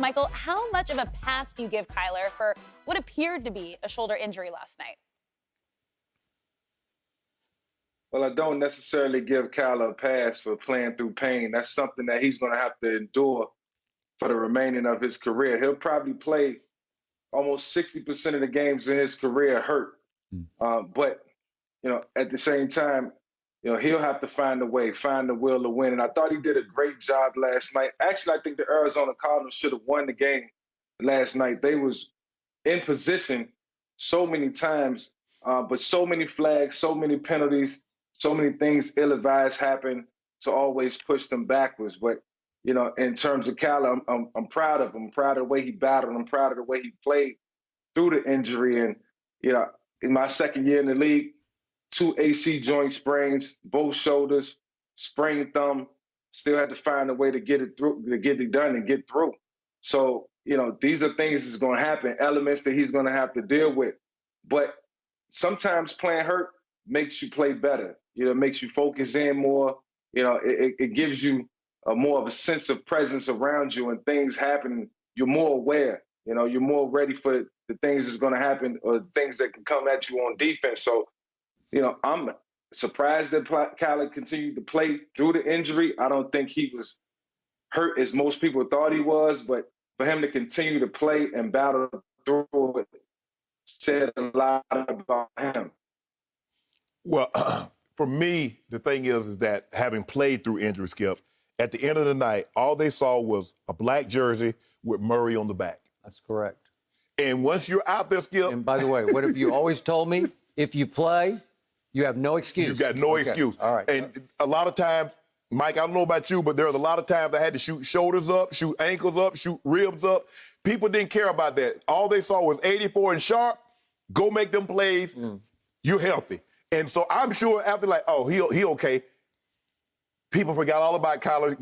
Michael, how much of a pass do you give Kyler for what appeared to be a shoulder injury last night? Well, I don't necessarily give Kyler a pass for playing through pain. That's something that he's going to have to endure for the remaining of his career. He'll probably play almost 60% of the games in his career hurt. But, at the same time, he'll have to find a way, find the will to win. And I thought he did a great job last night. Actually, I think the Arizona Cardinals should have won the game last night. They was in position so many times, but so many flags, so many penalties, so many things ill-advised happen to always push them backwards. But, in terms of Kyler, I'm proud of him. I'm proud of the way he battled. I'm proud of the way he played through the injury. And, in my second year in the league, 2 AC joint sprains, both shoulders, sprained thumb, still had to find a way to get it through, to get it done and get through. So, these are things that's going to happen, elements that he's going to have to deal with. But sometimes playing hurt makes you play better. Makes you focus in more. It gives you more of a sense of presence around you, and things happen. You're more aware. You're more ready for the things that's going to happen or things that can come at you on defense. So, I'm surprised that Kyler continued to play through the injury. I don't think he was hurt as most people thought he was, but for him to continue to play and battle through it said a lot about him. Well, for me, the thing is that having played through injury, Skip, at the end of the night, all they saw was a black jersey with Murray on the back. That's correct. And once you're out there, Skip. And by the way, what have you always told me? If you play, you have no excuse. You got no excuse. All right. And a lot of times, Mike, I don't know about you, but there was a lot of times I had to shoot shoulders up, shoot ankles up, shoot ribs up. People didn't care about that. All they saw was 84 and Sharpe. Go make them plays. You're healthy. And so I'm sure after he okay. People forgot all about Kyler,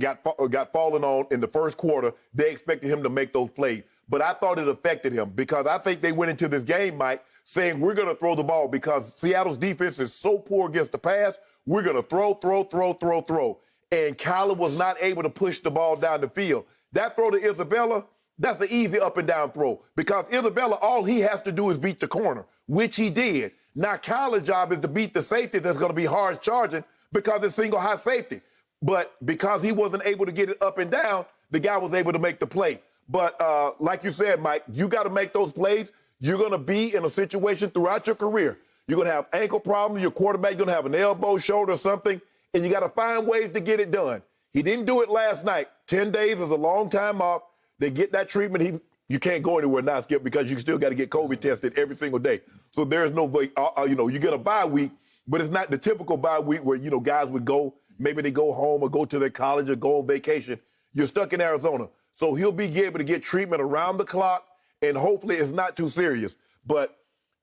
got fallen on in the first quarter. They expected him to make those plays. But I thought it affected him because I think they went into this game, Mike, saying we're going to throw the ball because Seattle's defense is so poor against the pass. We're going to throw. And Kyler was not able to push the ball down the field. That throw to Isabella, that's an easy up and down throw because Isabella, all he has to do is beat the corner, which he did. Now Kyler's job is to beat the safety that's going to be hard charging because it's single high safety. But because he wasn't able to get it up and down, the guy was able to make the play. But like you said, Mike, you got to make those plays. You're going to be in a situation throughout your career. You're going to have ankle problems. Your quarterback's going to have an elbow, shoulder, something, and you got to find ways to get it done. He didn't do it last night. 10 days is a long time off. They get that treatment. You can't go anywhere now, Skip, because you still got to get COVID tested every single day. So there's no way, you get a bye week, but it's not the typical bye week where, guys would go, maybe they go home or go to their college or go on vacation. You're stuck in Arizona. So he'll be able to get treatment around the clock, and hopefully it's not too serious. But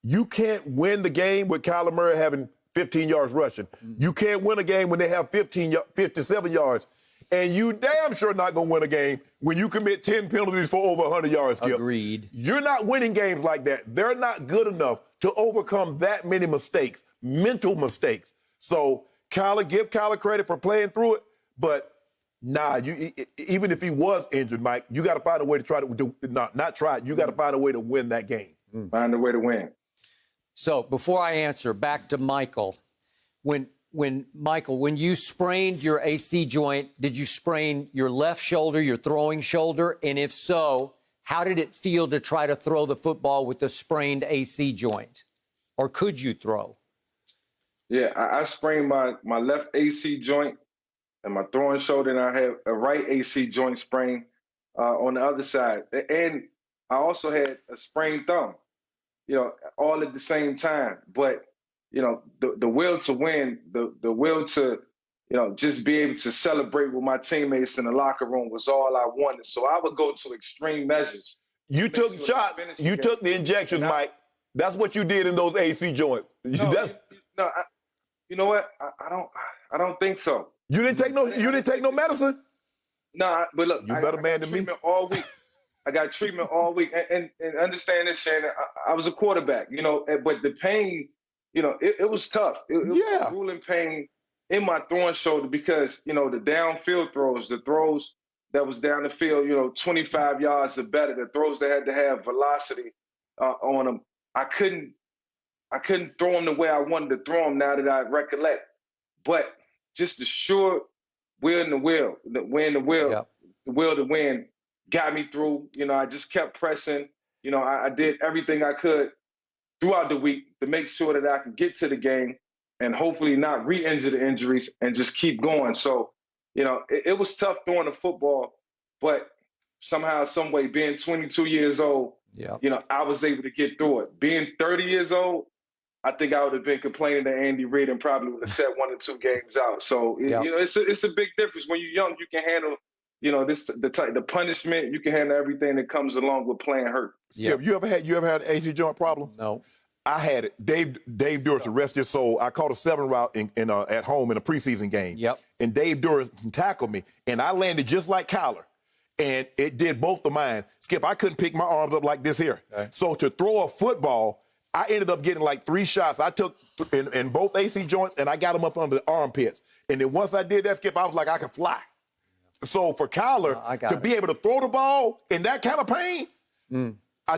you can't win the game with Kyler Murray having 15 yards rushing. You can't win a game when they have 57 yards. And you damn sure not going to win a game when you commit 10 penalties for over 100 yards, Skip. Agreed. You're not winning games like that. They're not good enough to overcome that many mistakes, mental mistakes. So give Kyler credit for playing through it, but even if he was injured, Mike, you got to find a way to try to not try it. You got to find a way to win that game. Find a way to win. So before I answer, back to Michael. When you sprained your AC joint, did you sprain your left shoulder, your throwing shoulder? And if so, how did it feel to try to throw the football with a sprained AC joint? Or could you throw? Yeah, I sprained my left AC joint and my throwing shoulder, and I have a right AC joint sprain on the other side. And I also had a sprained thumb, all at the same time. But, the will to win, the will to, just be able to celebrate with my teammates in the locker room was all I wanted. So I would go to extreme measures. You took shots. You took the injections, Mike. That's what you did in those AC joints. You know what? I don't think so. You didn't take no medicine? No, but look, you better man than me. All week. I got treatment all week. And understand this, Shannon, I was a quarterback, but the pain, it was tough. It was grueling pain in my throwing shoulder because, the downfield throws, the throws that was down the field, 25 yards or better, the throws that had to have velocity on them. I couldn't throw them the way I wanted to throw them now that I recollect. But just the sure will and the will, the will to win got me through. I just kept pressing. I did everything I could throughout the week to make sure that I could get to the game and hopefully not re-injure the injuries and just keep going. So, it was tough throwing the football, but somehow, some way, being 22 years old, I was able to get through it. Being 30 years old, I think I would have been complaining to Andy Reid and probably would have set 1 or 2 games out. So, it's a big difference. When you're young, you can handle, the punishment. You can handle everything that comes along with playing hurt. Yeah. You ever had an AC joint problem? No. I had it. Dave Durst, rest his soul. I caught a 7 route at home in a preseason game. Yep. And Dave Durst tackled me, and I landed just like Kyler. And it did both of mine. Skip, I couldn't pick my arms up like this here. Okay. So to throw a football, I ended up getting like 3 shots. I took in both AC joints, and I got them up under the armpits. And then once I did that, Skip, I was like, I could fly. So for Kyler to be able to throw the ball in that kind of pain,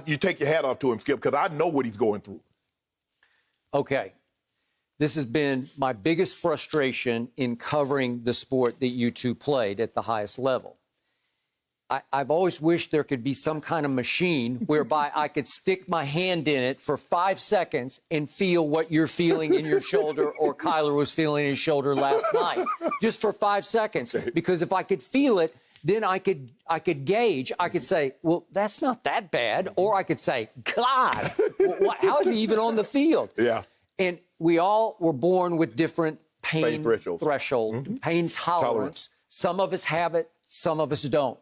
you take your hat off to him, Skip, because I know what he's going through. Okay. This has been my biggest frustration in covering the sport that you two played at the highest level. I've always wished there could be some kind of machine whereby I could stick my hand in it for 5 seconds and feel what you're feeling in your shoulder or Kyler was feeling in his shoulder last night, just for 5 seconds. Because if I could feel it, then I could gauge. I could say, well, that's not that bad. Or I could say, God, how is he even on the field? Yeah. And we all were born with different pain threshold, pain tolerance. Some of us have it, some of us don't.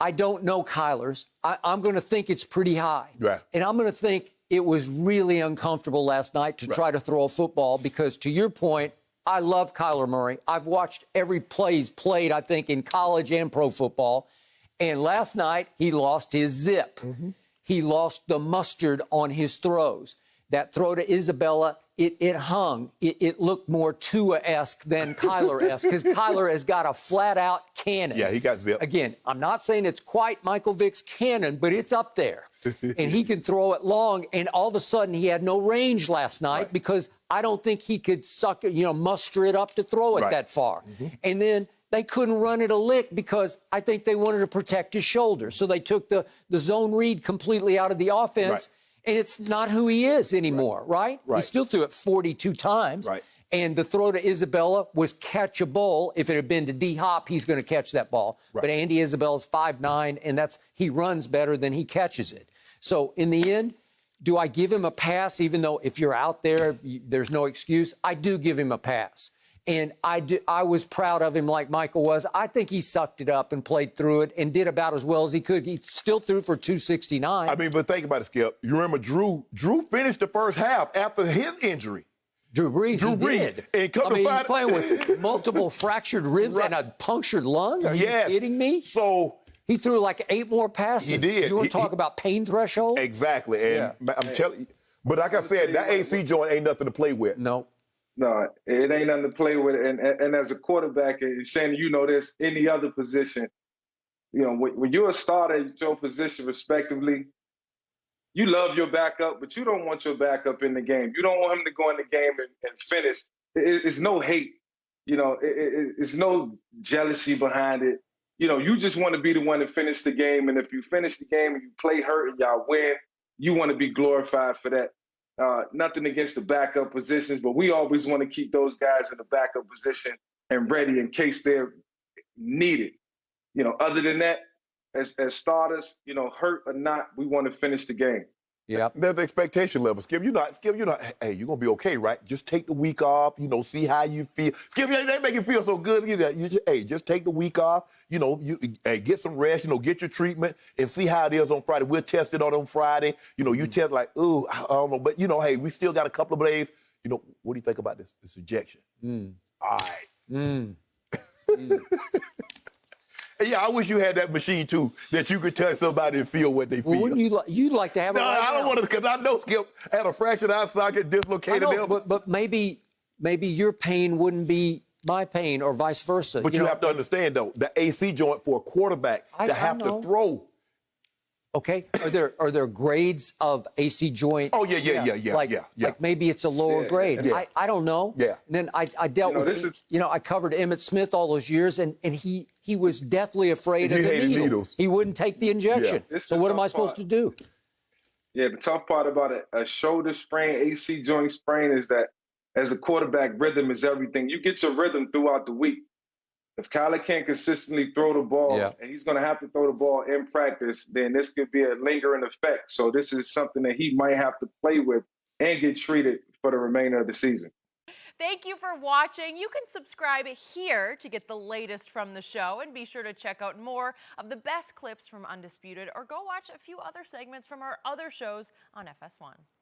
I don't know Kyler's. I'm going to think it's pretty high. Right. And I'm going to think it was really uncomfortable last night to try to throw a football because, to your point, I love Kyler Murray. I've watched every play he's played, I think, in college and pro football. And last night, he lost his zip. He lost the mustard on his throws. That throw to Isabella, it hung. It looked more Tua-esque than Kyler-esque because Kyler has got a flat-out cannon. Yeah, he got zip. Again, I'm not saying it's quite Michael Vick's cannon, but it's up there. And he can throw it long, and all of a sudden he had no range last night because I don't think he could muster it up to throw it that far. And then they couldn't run it a lick because I think they wanted to protect his shoulder. So they took the zone read completely out of the offense. And it's not who he is anymore, right? He still threw it 42 times. And the throw to Isabella was catchable. If it had been to D-Hop, he's going to catch that ball. But Andy Isabella's 5'9", and he runs better than he catches it. So in the end, do I give him a pass, even though if you're out there, there's no excuse? I do give him a pass. And I was proud of him like Michael was. I think he sucked it up and played through it and did about as well as he could. He still threw for 269. I mean, but think about it, Skip. You remember Drew finished the first half after his injury. Drew Brees did. And he's playing with multiple fractured ribs and a punctured lung? Are you kidding me? So he threw like 8 more passes. He did. You want to talk about pain threshold? Exactly. And I'm telling you, but like I said, that AC joint ain't nothing to play with. No. No, it ain't nothing to play with. And as a quarterback, and Shannon, you know this, any other position, when you're a starter at your position respectively, you love your backup, but you don't want your backup in the game. You don't want him to go in the game and finish. It's no hate. It's no jealousy behind it. You just want to be the one to finish the game. And if you finish the game and you play hurt and y'all win, you want to be glorified for that. Nothing against the backup positions, but we always want to keep those guys in the backup position and ready in case they're needed. Other than that, as starters, hurt or not, we want to finish the game. Yeah. There's the expectation level. Skip, you're not, hey, you're going to be okay, right? Just take the week off, see how you feel. Skip, they make you feel so good. Just take the week off, get some rest, get your treatment and see how it is on Friday. We'll test it on Friday. You test like, ooh, I don't know. But, hey, we still got a couple of days. What do you think about this ejection? All right. Yeah, I wish you had that machine, too, that you could touch somebody and feel what they feel. Well, wouldn't you'd like to have it right I don't now. want to, because I know Skip had a fractured eye socket, dislocated elbow. But maybe your pain wouldn't be my pain or vice versa. But you have to understand, though, the AC joint for a quarterback I to have know. to throw. Okay. Are there grades of AC joint? Oh, yeah. Like maybe it's a lower grade. Yeah. I don't know. Yeah. And then I dealt with, I covered Emmitt Smith all those years, and he was deathly afraid of the hated needle. needles. He wouldn't take the injection. Yeah. So what am I supposed to do? Yeah, the tough part about a shoulder sprain, AC joint sprain, is that as a quarterback, rhythm is everything. You get your rhythm throughout the week. If Kyler can't consistently throw the ball, and he's going to have to throw the ball in practice, then this could be a lingering effect. So this is something that he might have to play with and get treated for the remainder of the season. Thank you for watching. You can subscribe here to get the latest from the show, and be sure to check out more of the best clips from Undisputed, or go watch a few other segments from our other shows on FS1.